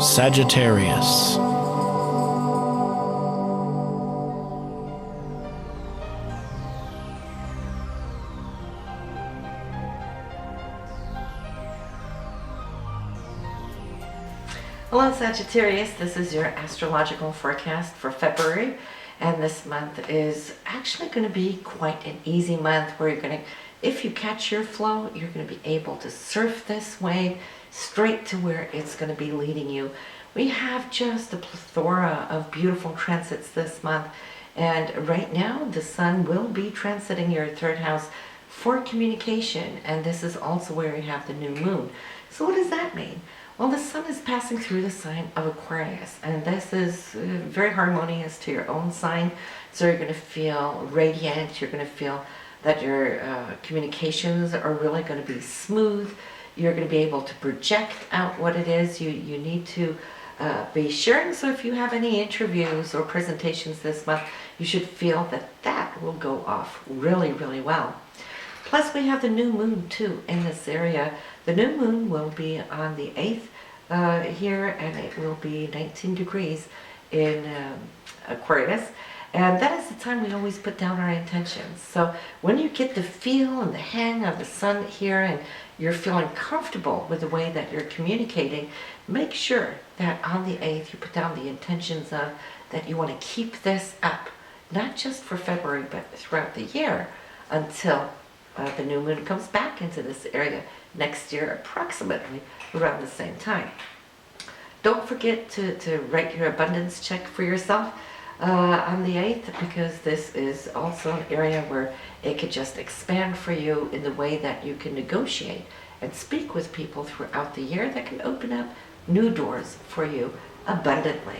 Sagittarius. Hello Sagittarius, this is your astrological forecast for February, and this month is actually going to be quite an easy month where you're going to, if you catch your flow, you're going to be able to surf this wave straight to where it's going to be leading you. We have just a plethora of beautiful transits this month, and right now the sun will be transiting your third house for communication, and this is also where we have the new moon. So what does that mean? Well, the sun is passing through the sign of Aquarius, and this is very harmonious to your own sign. So you're going to feel radiant. You're going to feel that your communications are really going to be smooth. You're going to be able to project out what it is you need to be sharing. So if you have any interviews or presentations this month, you should feel that that will go off really, really well. Plus, we have the new moon too in this area. The new moon will be on the 8th here, and it will be 19 degrees in Aquarius. And that is the time we always put down our intentions. So when you get the feel and the hang of the sun here and you're feeling comfortable with the way that you're communicating, make sure that on the 8th you put down the intentions of that you want to keep this up, not just for February, but throughout the year until the new moon comes back into this area next year, approximately around the same time. Don't forget to write your abundance check for yourself on the 8th, because this is also an area where it could just expand for you in the way that you can negotiate and speak with people throughout the year that can open up new doors for you abundantly.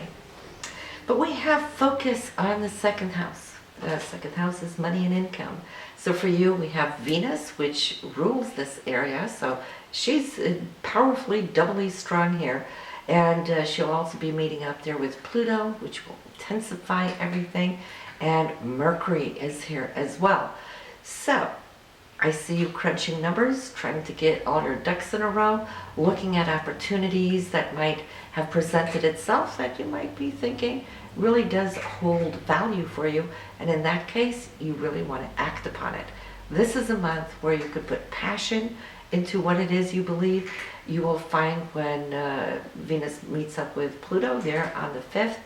But we have focus on the second house. The second house is money and income. So for you, we have Venus, which rules this area. So she's powerfully, doubly strong here. And she'll also be meeting up there with Pluto, which will intensify everything. And Mercury is here as well. So I see you crunching numbers, trying to get all your ducks in a row, looking at opportunities that might have presented itself that you might be thinking really does hold value for you, and in that case you really want to act upon it. This is a month where you could put passion into what it is you believe. You will find when Venus meets up with Pluto there on the 5th,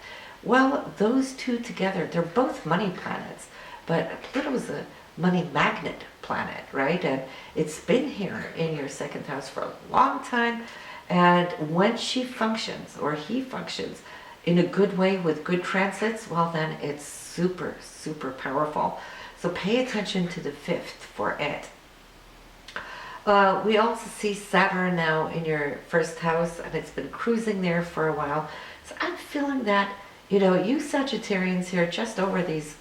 well, those two together, they're both money planets, but Pluto's a money magnet planet, right? And it's been here in your second house for a long time, and when she functions or he functions in a good way with good transits, well then it's super, super powerful. So pay attention to the 5th for it. We also see Saturn now in your first house, and it's been cruising there for a while. So I'm feeling that, you know, you Sagittarians here, just over these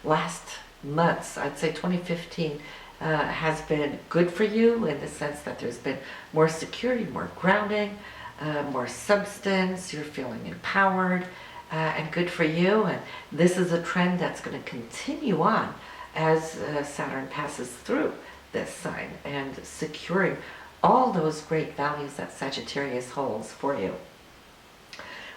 last months, I'd say 2015 has been good for you in the sense that there's been more security, more grounding, more substance. You're feeling empowered and good for you. And this is a trend that's going to continue on as Saturn passes through this sign and securing all those great values that Sagittarius holds for you.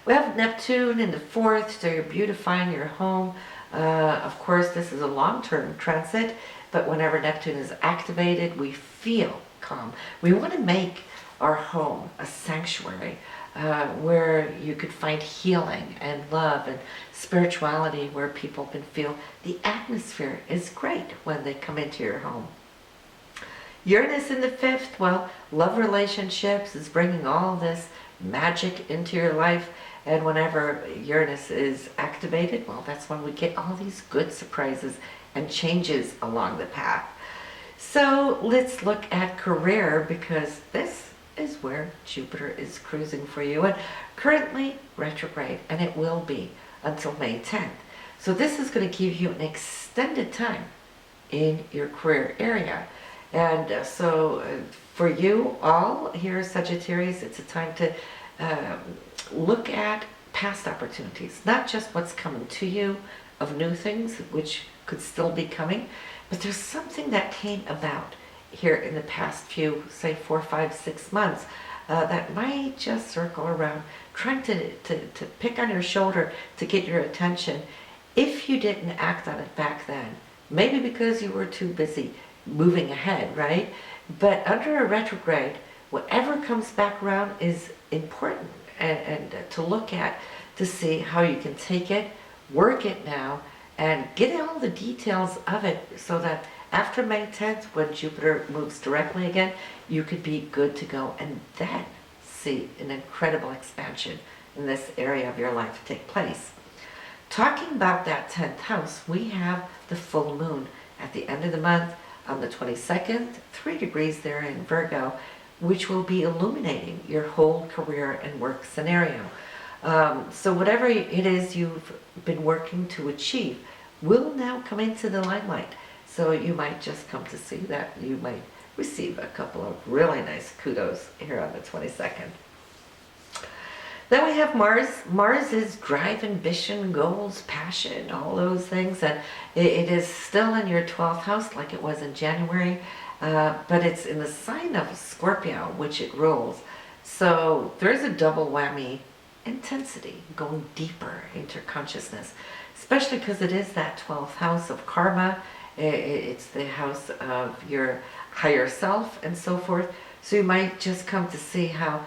We have Neptune in the 4th, so you're beautifying your home. Of course, this is a long-term transit, but whenever Neptune is activated, we feel calm. We want to make our home a sanctuary where you could find healing and love and spirituality, where people can feel the atmosphere is great when they come into your home. Uranus in the 5th, well, love relationships is bringing all this magic into your life, and whenever Uranus is activated, well, that's when we get all these good surprises and changes along the path. So let's look at career, because this is where Jupiter is cruising for you, and currently retrograde, and it will be until May 10th. So this is going to give you an extended time in your career area. And so for you all here, Sagittarius, it's a time to look at past opportunities, not just what's coming to you of new things, which could still be coming, but there's something that came about here in the past few, say 4, 5, 6 months that might just circle around, trying to pick on your shoulder to get your attention if you didn't act on it back then. Maybe because you were too busy moving ahead, right? But under a retrograde, whatever comes back around is important and to look at, to see how you can take it, work it now, and get all the details of it so that after May 10th, when Jupiter moves directly again, you could be good to go and then see an incredible expansion in this area of your life take place. Talking about that 10th house, we have the full moon at the end of the month on the 22nd, 3 degrees there in Virgo, which will be illuminating your whole career and work scenario. So whatever it is you've been working to achieve will now come into the limelight. So you might just come to see that you might receive a couple of really nice kudos here on the 22nd. Then we have Mars. Mars is drive, ambition, goals, passion, all those things. And it is still in your 12th house like it was in January, but it's in the sign of Scorpio, which it rules. So there's a double whammy intensity, going deeper into consciousness, especially because it is that 12th house of karma. It's the house of your higher self and so forth. So you might just come to see how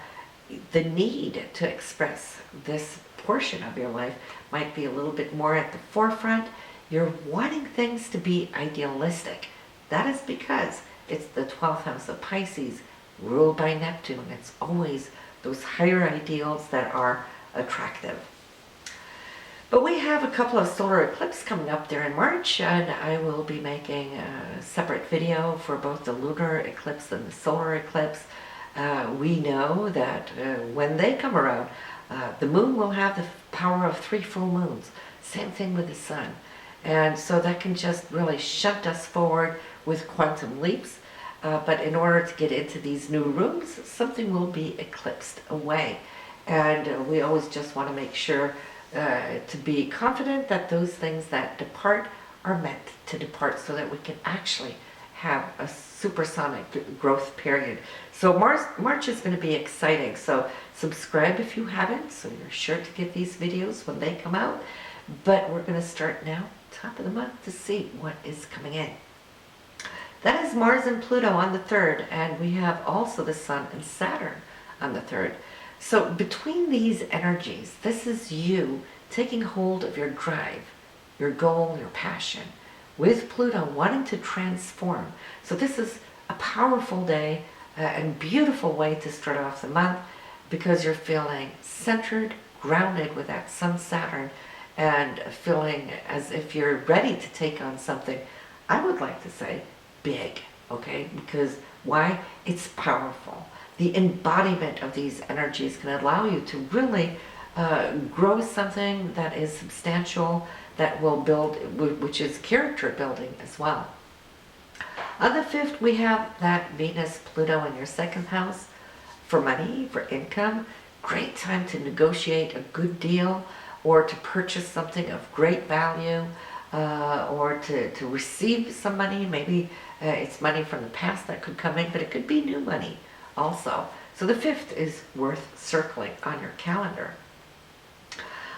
the need to express this portion of your life might be a little bit more at the forefront. You're wanting things to be idealistic. That is because it's the 12th house of Pisces, ruled by Neptune. It's always those higher ideals that are attractive. But we have a couple of solar eclipses coming up there in March, and I will be making a separate video for both the lunar eclipse and the solar eclipse. We know that when they come around, the moon will have the power of 3 full moons. Same thing with the sun. And so that can just really shunt us forward with quantum leaps. But in order to get into these new rooms, something will be eclipsed away. And we always just want to make sure to be confident that those things that depart are meant to depart, so that we can actually have a supersonic growth period. So March is going to be exciting. So subscribe if you haven't, so you're sure to get these videos when they come out. But we're going to start now, top of the month, to see what is coming in. That is Mars and Pluto on the 3rd, and we have also the Sun and Saturn on the 3rd. So between these energies, this is you taking hold of your drive, your goal, your passion, with Pluto wanting to transform. So this is a powerful day and beautiful way to start off the month, because you're feeling centered, grounded with that Sun-Saturn, and feeling as if you're ready to take on something, I would like to say, big, okay? Because why? It's powerful. The embodiment of these energies can allow you to really grow something that is substantial, that will build, which is character building as well. On the 5th, we have that Venus-Pluto in your 2nd house for money, for income. Great time to negotiate a good deal, or to purchase something of great value, or to receive some money. Maybe it's money from the past that could come in, but it could be new money also. So the 5th is worth circling on your calendar.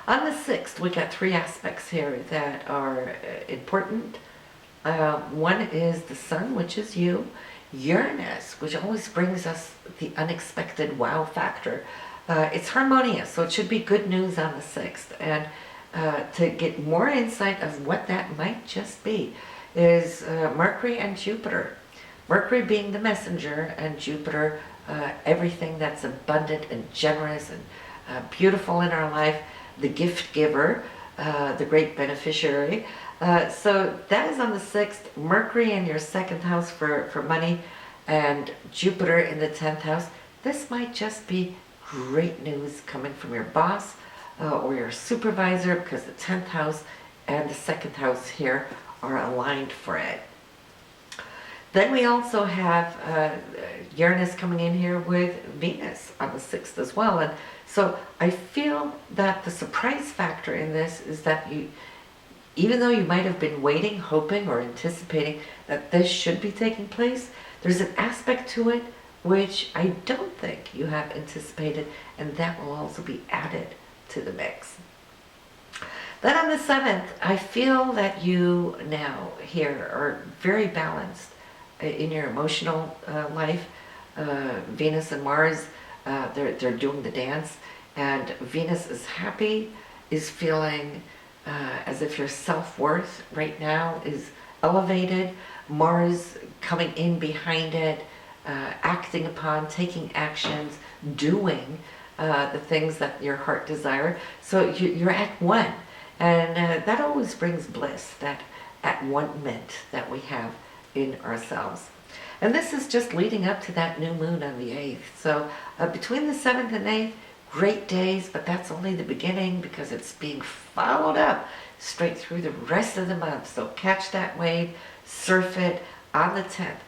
On the 6th, we got 3 aspects here that are important. One is the Sun, which is you. Uranus, which always brings us the unexpected wow factor. It's harmonious, so it should be good news on the 6th. And to get more insight of what that might just be is Mercury and Jupiter. Mercury being the messenger, and Jupiter everything that's abundant and generous and beautiful in our life, the gift giver, the great beneficiary. So that is on the 6th. Mercury in your 2nd house for money, and Jupiter in the 10th house. This might just be great news coming from your boss or your supervisor, because the 10th house and the 2nd house here are aligned for it. Then we also have Uranus coming in here with Venus on the 6th as well. And so I feel that the surprise factor in this is that you, even though you might have been waiting, hoping, or anticipating that this should be taking place, there's an aspect to it which I don't think you have anticipated, and that will also be added to the mix. Then on the 7th, I feel that you now here are very balanced in your emotional life. Venus and Mars, they're doing the dance, and Venus is happy, is feeling as if your self-worth right now is elevated. Mars coming in behind it, acting upon, taking actions, doing the things that your heart desire. So you're at one, and that always brings bliss, that at one mint that we have in ourselves. And this is just leading up to that new moon on the 8th. So between the 7th and 8th, great days, but that's only the beginning, because it's being followed up straight through the rest of the month. So catch that wave, surf it on the 10th.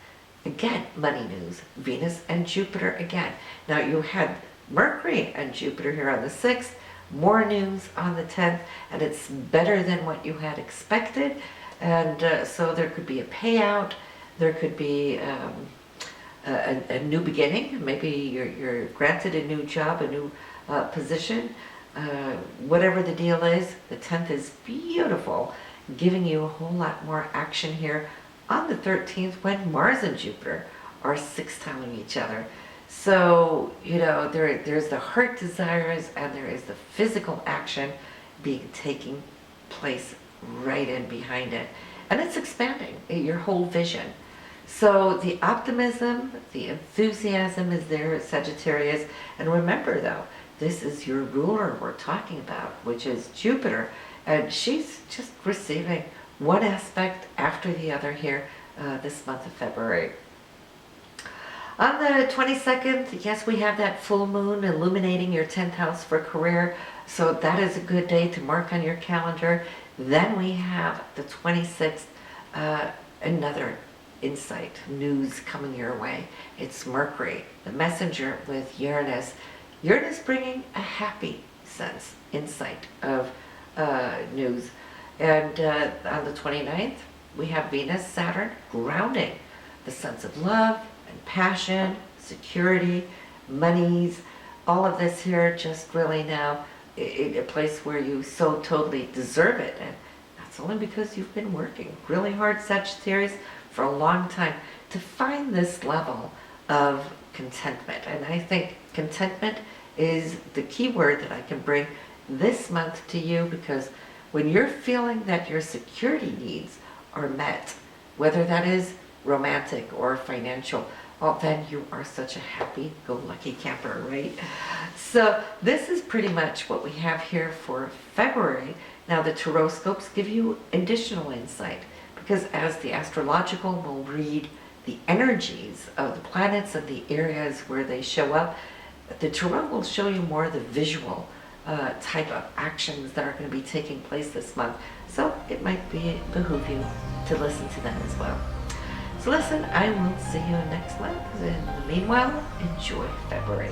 Again, money news, Venus and Jupiter again. Now you had Mercury and Jupiter here on the 6th, more news on the 10th, and it's better than what you had expected. And so there could be a payout, there could be a new beginning. Maybe you're granted a new job, a new position. Whatever the deal is, the 10th is beautiful, giving you a whole lot more action here on the 13th, when Mars and Jupiter are sextiling each other. So, you know, there's the heart desires, and there is the physical action taking place right in behind it. And it's expanding your whole vision. So the optimism, the enthusiasm is there at Sagittarius. And remember though, this is your ruler we're talking about, which is Jupiter. And she's just receiving one aspect after the other here this month of February. On the 22nd, yes, we have that full moon illuminating your 10th house for career. So that is a good day to mark on your calendar. Then we have the 26th, another insight, news coming your way. It's Mercury, the messenger with Uranus. Uranus bringing a happy sense, insight of news. And on the 29th, we have Venus, Saturn, grounding the sense of love and passion, security, monies, all of this here just really now in a place where you so totally deserve it. And that's only because you've been working really hard, Sagittarius, for a long time to find this level of contentment. And I think contentment is the key word that I can bring this month to you, because when you're feeling that your security needs are met, whether that is romantic or financial, well, then you are such a happy-go-lucky camper, right? So this is pretty much what we have here for February. Now the Horoskopes give you additional insight, because as the astrological will read the energies of the planets and the areas where they show up, the Tarot will show you more the visual type of actions that are going to be taking place this month. So it might behoove you to listen to them as well. So listen, I will see you next month. In the meanwhile, enjoy February.